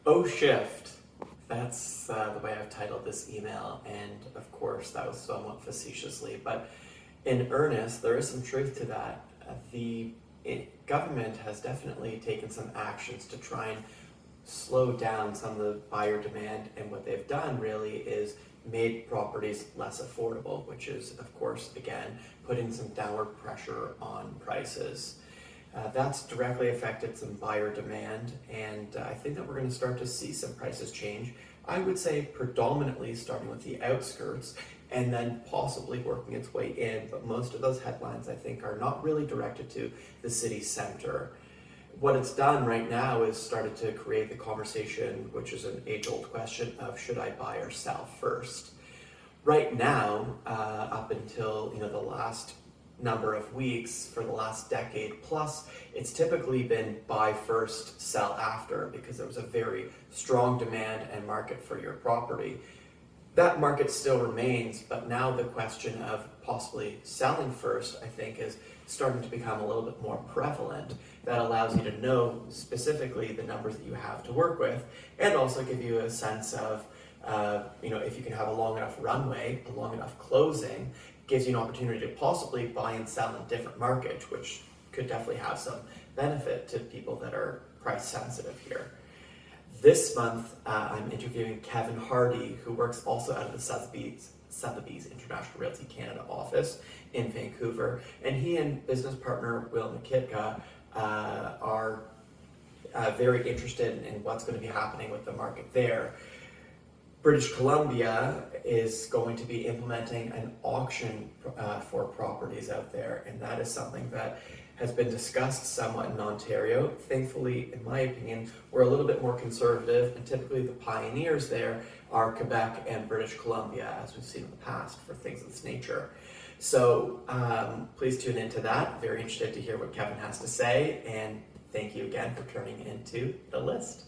Oh, shift. That's the way I've titled this email, and of course that was somewhat facetiously, but in earnest, there is some truth to that. The government has definitely taken some actions to try and slow down some of the buyer demand, and what they've done really is made properties less affordable, which is, of course, again, putting some downward pressure on prices. That's directly affected some buyer demand, and I think that we're going to start to see some prices change. I would say predominantly starting with the outskirts and then possibly working its way in, but most of those headlines I think are not really directed to the city center. What it's done right now is started to create the conversation, which is an age-old question of should I buy or sell first? Right now, up until the last number of weeks for the last decade plus, it's typically been buy first, sell after, because there was a very strong demand and market for your property. That market still remains, but now the question of possibly selling first, I think, is starting to become a little bit more prevalent. That allows you to know specifically the numbers that you have to work with, and also give you a sense of, if you can have a long enough runway, a long enough closing, gives you an opportunity to possibly buy and sell in different markets, which could definitely have some benefit to people that are price sensitive here. This month, I'm interviewing Kevin Hardy, who works also out of the Sotheby's International Realty Canada office in Vancouver, and he and business partner Will Nikitka are very interested in what's going to be happening with the market there. British Columbia is going to be implementing an auction for properties out there, and that is something that has been discussed somewhat in Ontario. Thankfully, in my opinion, we're a little bit more conservative, and typically the pioneers there are Quebec and British Columbia, as we've seen in the past for things of this nature. So please tune into that. Very interested to hear what Kevin has to say, and thank you again for turning into The List.